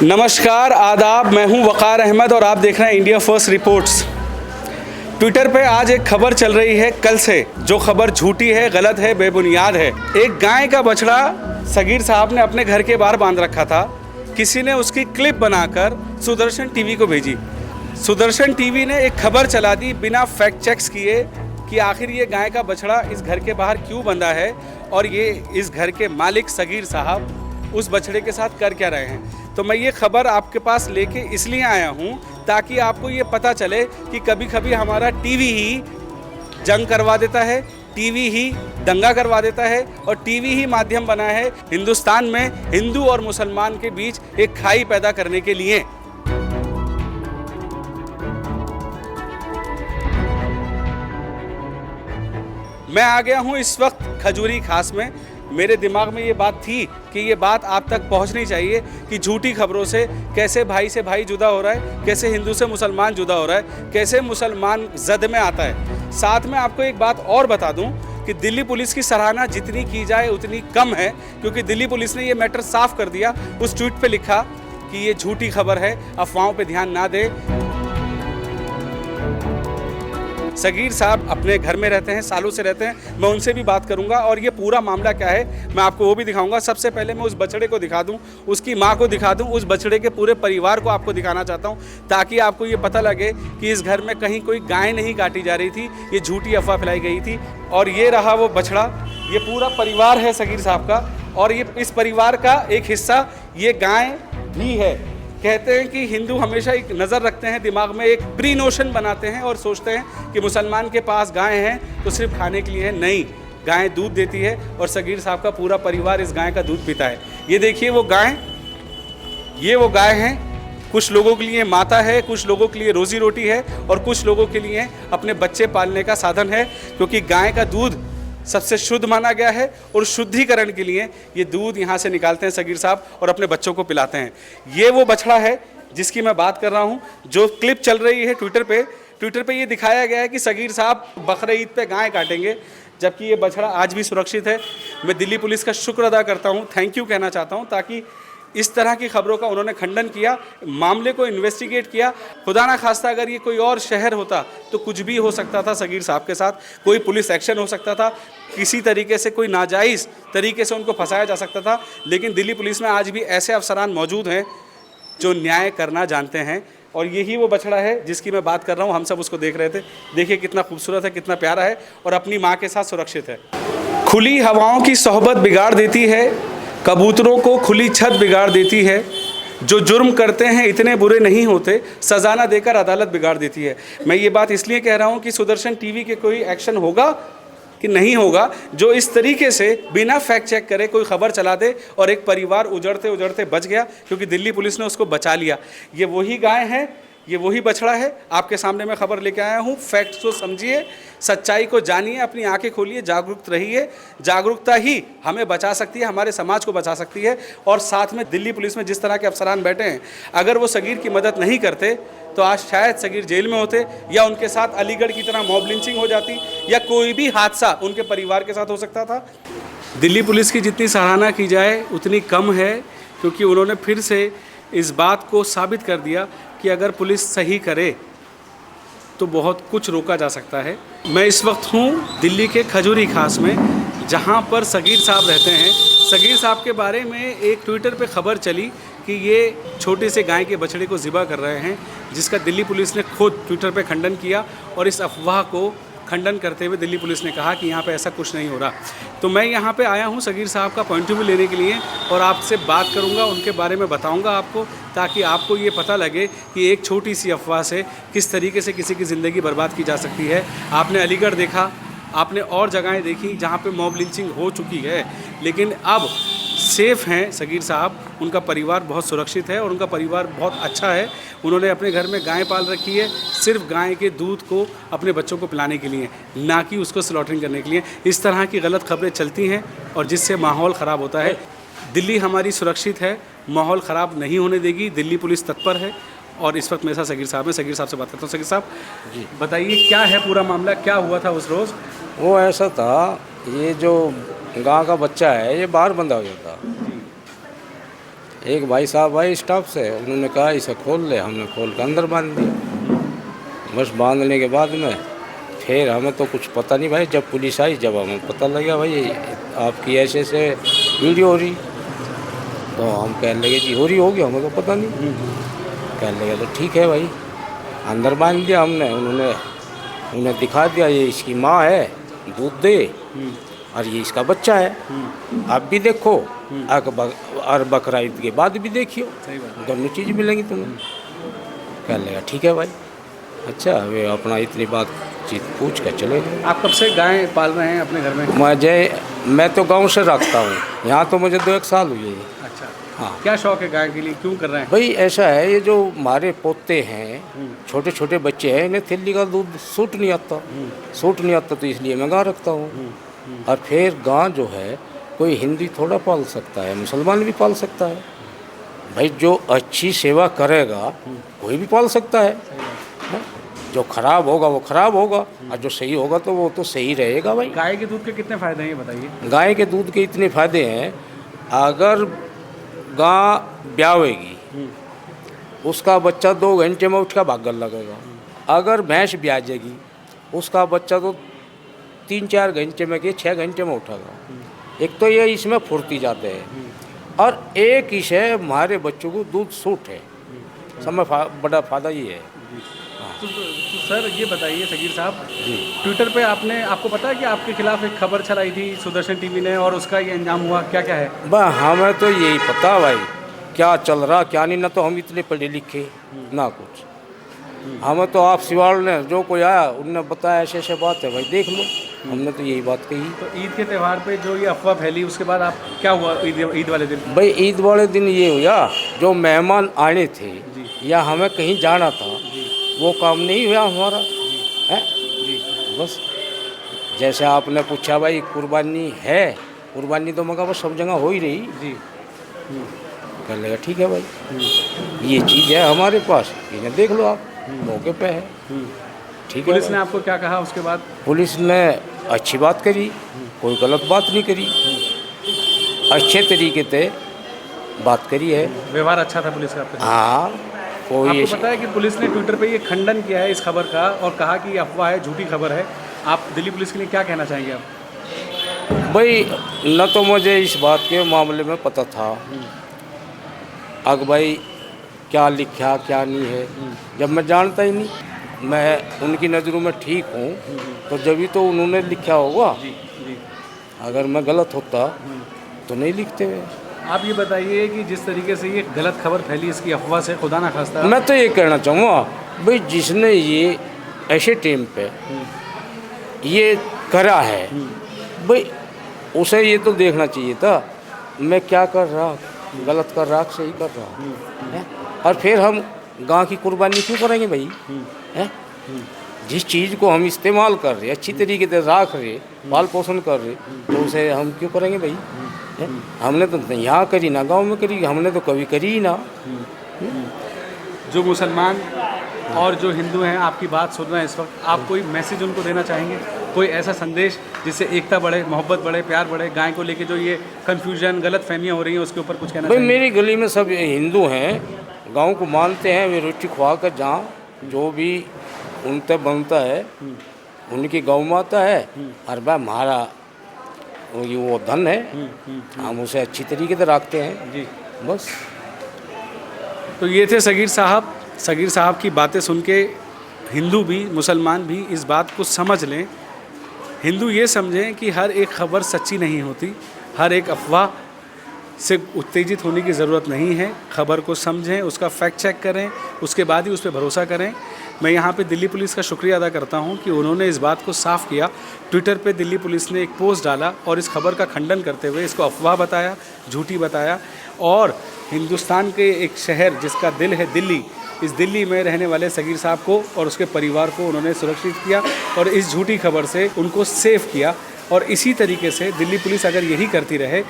नमस्कार, आदाब। मैं हूं वक़ार अहमद और आप देख रहे हैं इंडिया फर्स्ट रिपोर्ट्स। ट्विटर पे आज एक खबर चल रही है कल से, जो खबर झूठी है, गलत है, बेबुनियाद है। एक गाय का बछड़ा सगीर साहब ने अपने घर के बाहर बांध रखा था। किसी ने उसकी क्लिप बनाकर सुदर्शन टीवी को भेजी। सुदर्शन टीवी ने एक खबर चला दी बिना फैक्ट चेक्स किए कि आखिर ये गाय का बछड़ा इस घर के बाहर क्यों बंधा है और ये इस घर के मालिक सगीर साहब उस बछड़े के साथ कर क्या रहे हैं। तो मैं ये खबर आपके पास लेके इसलिए आया हूँ ताकि आपको ये पता चले कि कभी कभी हमारा टीवी ही जंग करवा देता है, टीवी ही दंगा करवा देता है और टीवी ही माध्यम बना है हिंदुस्तान में हिंदू और मुसलमान के बीच एक खाई पैदा करने के लिए। मैं आ गया हूँ इस वक्त खजूरी खास में। मेरे दिमाग में ये बात थी कि ये बात आप तक पहुंचनी चाहिए कि झूठी खबरों से कैसे भाई से भाई जुदा हो रहा है, कैसे हिंदू से मुसलमान जुदा हो रहा है, कैसे मुसलमान जद में आता है। साथ में आपको एक बात और बता दूं कि दिल्ली पुलिस की सराहना जितनी की जाए उतनी कम है, क्योंकि दिल्ली पुलिस ने ये मैटर साफ कर दिया। उस ट्वीट पे लिखा कि ये झूठी खबर है, अफवाहों पे ध्यान ना दे। सगीर साहब अपने घर में रहते हैं, सालों से रहते हैं। मैं उनसे भी बात करूंगा और ये पूरा मामला क्या है मैं आपको वो भी दिखाऊंगा। सबसे पहले मैं उस बछड़े को दिखा दूं, उसकी माँ को दिखा दूं, उस बछड़े के पूरे परिवार को आपको दिखाना चाहता हूं ताकि आपको ये पता लगे कि इस घर में कहीं कोई गाय नहीं काटी जा रही थी, ये झूठी अफवाह फैलाई गई थी। और ये रहा वो बछड़ा, ये पूरा परिवार है सगीर साहब का और ये इस परिवार का एक हिस्सा ये गाय भी है। कहते हैं कि हिंदू हमेशा एक नज़र रखते हैं, दिमाग में एक प्री नोशन बनाते हैं और सोचते हैं कि मुसलमान के पास गाय हैं तो सिर्फ खाने के लिए है। नहीं, गाय दूध देती है और सगीर साहब का पूरा परिवार इस गाय का दूध पीता है। ये देखिए वो गाय, ये वो गाय है। कुछ लोगों के लिए माता है, कुछ लोगों के लिए रोजी रोटी है और कुछ लोगों के लिए अपने बच्चे पालने का साधन है, क्योंकि गाय का दूध सबसे शुद्ध माना गया है और शुद्धिकरण के लिए ये दूध यहाँ से निकालते हैं सगीर साहब और अपने बच्चों को पिलाते हैं। ये वो बछड़ा है जिसकी मैं बात कर रहा हूँ। जो क्लिप चल रही है ट्विटर पे ये दिखाया गया है कि सगीर साहब बकरीद ईद पे गाय काटेंगे, जबकि ये बछड़ा आज भी सुरक्षित है। मैं दिल्ली पुलिस का शुक्र अदा करता हूँ, थैंक यू कहना चाहता हूँ, ताकि इस तरह की खबरों का उन्होंने खंडन किया, मामले को इन्वेस्टिगेट किया। खुदा ना खास्ता अगर ये कोई और शहर होता तो कुछ भी हो सकता था सगीर साहब के साथ, कोई पुलिस एक्शन हो सकता था, किसी तरीके से कोई नाजायज़ तरीके से उनको फंसाया जा सकता था। लेकिन दिल्ली पुलिस में आज भी ऐसे अफसरान मौजूद हैं जो न्याय करना जानते हैं और यही वो बछड़ा है जिसकी मैं बात कर रहा हूँ। हम सब उसको देख रहे थे। देखिए कितना खूबसूरत है, कितना प्यारा है और अपनी माँ के साथ सुरक्षित है। खुली हवाओं की सोहबत बिगाड़ देती है, कबूतरों को खुली छत बिगाड़ देती है। जो जुर्म करते हैं इतने बुरे नहीं होते, सज़ा ना देकर अदालत बिगाड़ देती है। मैं ये बात इसलिए कह रहा हूँ कि सुदर्शन टीवी के कोई एक्शन होगा कि नहीं होगा जो इस तरीके से बिना फैक्ट चेक करे कोई खबर चला दे और एक परिवार उजड़ते उजड़ते बच गया, क्योंकि दिल्ली पुलिस ने उसको बचा लिया। ये वही गाय है, ये वही बछड़ा है। आपके सामने मैं खबर लेके आया हूँ। फैक्ट्स को समझिए, सच्चाई को जानिए, अपनी आंखें खोलिए, जागरूक रहिए। जागरूकता ही हमें बचा सकती है, हमारे समाज को बचा सकती है। और साथ में दिल्ली पुलिस में जिस तरह के अफसरान बैठे हैं, अगर वो सगीर की मदद नहीं करते तो आज शायद सगीर जेल में होते, या उनके साथ अलीगढ़ की तरह मॉब लिंचिंग हो जाती, या कोई भी हादसा उनके परिवार के साथ हो सकता था। दिल्ली पुलिस की जितनी सराहना की जाए उतनी कम है, क्योंकि उन्होंने फिर से इस बात को साबित कर दिया कि अगर पुलिस सही करे तो बहुत कुछ रोका जा सकता है। मैं इस वक्त हूँ दिल्ली के खजूरी खास में, जहाँ पर सगीर साहब रहते हैं। सगीर साहब के बारे में एक ट्विटर पे खबर चली कि ये छोटे से गाय के बछड़े को ज़िबा कर रहे हैं, जिसका दिल्ली पुलिस ने खुद ट्विटर पे खंडन किया और इस अफवाह को खंडन करते हुए दिल्ली पुलिस ने कहा कि यहाँ पे ऐसा कुछ नहीं हो रहा। तो मैं यहाँ पे आया हूँ सगीर साहब का पॉइंट ऑफ व्यू लेने के लिए और आपसे बात करूँगा, उनके बारे में बताऊँगा आपको, ताकि आपको ये पता लगे कि एक छोटी सी अफवाह से किस तरीके से किसी की ज़िंदगी बर्बाद की जा सकती है। आपने अलीगढ़ देखा, आपने और जगहें देखी जहाँ पे मॉब लिंचिंग हो चुकी है, लेकिन अब सेफ़ हैं सगीर साहब। उनका परिवार बहुत सुरक्षित है और उनका परिवार बहुत अच्छा है। उन्होंने अपने घर में गाय पाल रखी है, सिर्फ गाय के दूध को अपने बच्चों को पिलाने के लिए, ना कि उसको स्लॉटरिंग करने के लिए। इस तरह की गलत खबरें चलती हैं और जिससे माहौल ख़राब होता है। दिल्ली हमारी सुरक्षित है, माहौल ख़राब नहीं होने देगी। दिल्ली पुलिस तत्पर है और इस वक्त मेरे साथ सगीर साहब हैं। सगीर साहब से बात करता हूँ। सगीर साहब जी बताइए, क्या है पूरा मामला, क्या हुआ था उस रोज़? वो ऐसा था, ये जो गाय का बच्चा है ये बाहर बंधा हुआ था एक भाई साहब आए स्टाफ से, उन्होंने कहा इसे खोल ले, हमने खोल कर अंदर बांध दिया। बस बांधने के बाद में फिर हमें तो कुछ पता नहीं भाई, जब पुलिस आई जब हमें पता लगा भाई आपकी ऐसे ऐसे वीडियो हो रही, तो हम कहने लगे जी हो रही होगी, हमें तो पता नहीं। कहने लगे तो ठीक है भाई, अंदर बांध दिया हमने। उन्होंने उन्हें दिखा दिया ये इसकी माँ है, दूध दे, और ये इसका बच्चा है, आप भी देखो और बकरा ईद के बाद भी देखियो, दोनों चीज़ मिलेंगी तुम्हें। कहने लगा ठीक है भाई। अच्छा वे अपना इतनी बातचीत पूछ कर चले गए। आप कब से गाय पाल रहे हैं अपने घर में? मैं तो गांव से रखता हूँ, यहाँ तो मुझे 2-1 साल हुए हैं। अच्छा, हाँ। क्या शौक है गाय के लिए, क्यों कर रहे हैं? भाई ऐसा है, ये जो हमारे पोते हैं, छोटे छोटे बच्चे हैं, इन्हें थैली का दूध सूट नहीं आता, तो इसलिए मैं गाँ रखता हूँ। और फिर गाँ जो है कोई हिंदू थोड़ा पाल सकता है, मुसलमान भी पाल सकता है भाई। जो अच्छी सेवा करेगा कोई भी पाल सकता है। जो खराब होगा वो खराब होगा, और जो सही होगा तो वो तो सही रहेगा भाई। गाय के दूध के कितने फ़ायदे हैं ये बताइए? गाय के दूध के इतने फायदे हैं, अगर गाय ब्यावेगी उसका बच्चा 2 घंटे में उठ कर भागने लगेगा। अगर भैंस ब्याजेगी उसका बच्चा तो 3-4 घंटे में कि 6 घंटे में उठेगा। एक तो ये इसमें फुर्ती जाते हैं, और एक इसे हमारे बच्चों को दूध सूट है, सब में बड़ा फायदा ये है। तो सर ये बताइए सगीर साहब, ट्विटर पे आपको पता है कि आपके खिलाफ एक खबर चलाई थी सुदर्शन टीवी ने, और उसका ये अंजाम हुआ, क्या क्या है? बस हमें तो यही पता भाई क्या चल रहा क्या नहीं, ना तो हम इतने पढ़े लिखे ना कुछ। हमें तो आप सिवाड़ ने जो कोई आया उनने बताया ऐसे ऐसे बात है भाई, देख लो। हमने तो यही बात कही। तो ईद के त्यौहार पे जो ये अफवाह फैली, उसके बाद आप क्या हुआ ईद वाले दिन? भाई ईद वाले दिन ये हुआ, जो मेहमान आने थे या हमें कहीं जाना था वो काम नहीं हुआ हमारा है। बस जैसे आपने पूछा भाई कुर्बानी है, कुर्बानी तो मगर बस सब जगह हो ही रही जी। कर लेगा ठीक है भाई, ये चीज़ है हमारे पास, इन्हें देख लो आप, मौके पे है ठीक है। पुलिस ने आपको क्या कहा उसके बाद? पुलिस ने अच्छी बात करी, कोई गलत बात नहीं करी, अच्छे तरीके से बात करी है। व्यवहार अच्छा था पुलिस का आपके? हाँ कोई आपको पता है कि पुलिस ने ट्विटर पे ये खंडन किया है इस खबर का, और कहा कि अफवाह है, झूठी खबर है। आप दिल्ली पुलिस के लिए क्या कहना चाहेंगे आप? भाई न तो मुझे इस बात के मामले में पता था अब भाई क्या लिखा क्या नहीं है, जब मैं जानता ही नहीं, मैं उनकी नज़रों में ठीक हूँ तो जब भी तो उन्होंने लिखा होगा। अगर मैं गलत होता तो नहीं लिखते हुए। आप ये बताइए कि जिस तरीके से ये गलत खबर फैली, इसकी अफवाह से खुदा ना खास्ता, मैं तो ये कहना चाहूँगा भाई जिसने ये ऐसे टाइम पे ये करा है भाई उसे ये तो देखना चाहिए था मैं क्या कर रहा, गलत कर रहा, सही कर रहा है। और फिर हम गांव की कुर्बानी क्यों करेंगे भाई है? जिस चीज़ को हम इस्तेमाल कर रहे, अच्छी तरीके से रख रहे, पाल पोषण कर रहे, तो उसे हम क्यों करेंगे भाई है? हमने तो यहाँ करी ना गांव में करी, हमने तो कभी करी ही ना। जो मुसलमान और जो हिंदू हैं आपकी बात सुन रहे हैं इस वक्त, आप कोई मैसेज उनको देना चाहेंगे, कोई ऐसा संदेश जिससे एकता बढ़े, मोहब्बत बढ़े, प्यार बढ़े? गाय को लेके जो ये कन्फ्यूजन, गलत फहमियाँ हो रही हैं, उसके ऊपर कुछ कहना भाई चाहेंगे? मेरी गली में सब हिंदू हैं, गाँव को मानते हैं, वे रोटी खुआ कर जहाँ जो भी उनसे बनता है उनकी गौ माता है, और वह हमारा वो धन है, हम उसे अच्छी तरीके से रखते हैं जी। बस। तो ये थे सगीर साहब की बातें सुन के हिंदू भी मुसलमान भी इस बात को समझ लें। हिंदू ये समझें कि हर एक खबर सच्ची नहीं होती, हर एक अफवाह से उत्तेजित होने की ज़रूरत नहीं है। खबर को समझें, उसका फैक्ट चेक करें, उसके बाद ही उस पर भरोसा करें। मैं यहाँ पे दिल्ली पुलिस का शुक्रिया अदा करता हूँ कि उन्होंने इस बात को साफ़ किया। ट्विटर पे दिल्ली पुलिस ने एक पोस्ट डाला और इस खबर का खंडन करते हुए इसको अफवाह बताया, झूठी बताया, और हिंदुस्तान के एक शहर जिसका दिल है दिल्ली, इस दिल्ली में रहने वाले सगीर साहब को और उसके परिवार को उन्होंने सुरक्षित किया और इस झूठी खबर से उनको सेव किया। और इसी तरीके से दिल्ली पुलिस अगर यही करती रहे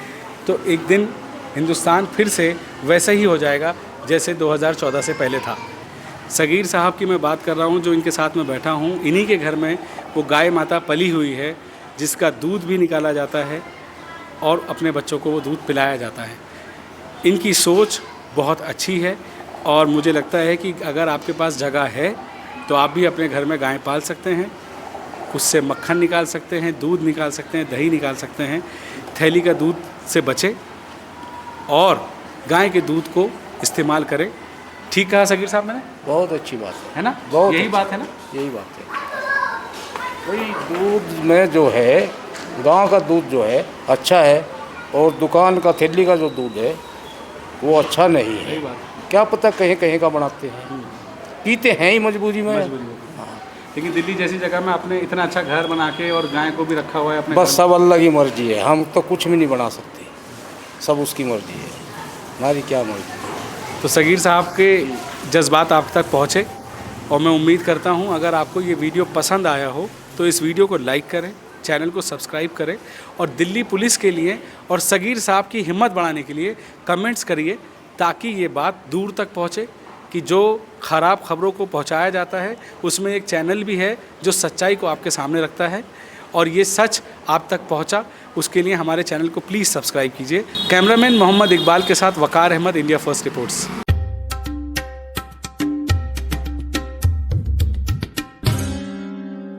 तो एक दिन हिंदुस्तान फिर से वैसा ही हो जाएगा जैसे 2014 से पहले था। सगीर साहब की मैं बात कर रहा हूँ, जो इनके साथ में बैठा हूँ, इन्हीं के घर में वो गाय माता पली हुई है जिसका दूध भी निकाला जाता है और अपने बच्चों को वो दूध पिलाया जाता है। इनकी सोच बहुत अच्छी है और मुझे लगता है कि अगर आपके पास जगह है तो आप भी अपने घर में गाय पाल सकते हैं, उससे मक्खन निकाल सकते हैं, दूध निकाल सकते हैं, दही निकाल सकते हैं। थैली का दूध से बचें और गाय के दूध को इस्तेमाल करें। ठीक कहा सगीर साहब मैंने? बहुत अच्छी बात है ना? बहुत यही अच्छी। बात है ना? यही बात है भाई। दूध में जो है, गांव का दूध जो है अच्छा है, और दुकान का थैली का जो दूध है वो अच्छा नहीं है। सही बात। क्या पता कहीं कहीं का बनाते हैं, पीते हैं ही मजबूरी में। लेकिन दिल्ली जैसी जगह में आपने इतना अच्छा घर बना के और गाय को भी रखा हुआ है अपने बस सब अल्लाह की मर्जी है, हम तो कुछ भी नहीं बना सकते, सब उसकी मर्जी है, हमारी क्या मर्जी है। तो सगीर साहब के जज्बात आप तक पहुँचे और मैं उम्मीद करता हूँ अगर आपको ये वीडियो पसंद आया हो तो इस वीडियो को लाइक करें, चैनल को सब्सक्राइब करें और दिल्ली पुलिस के लिए और सगीर साहब की हिम्मत बढ़ाने के लिए कमेंट्स करिए, ताकि ये बात दूर तक पहुँचे कि जो ख़राब खबरों को पहुँचाया जाता है उसमें एक चैनल भी है जो सच्चाई को आपके सामने रखता है और ये सच आप तक पहुँचा। उसके लिए हमारे चैनल को प्लीज़ सब्सक्राइब कीजिए। कैमरामैन मोहम्मद इकबाल के साथ वकार अहमद, इंडिया फर्स्ट रिपोर्ट्स।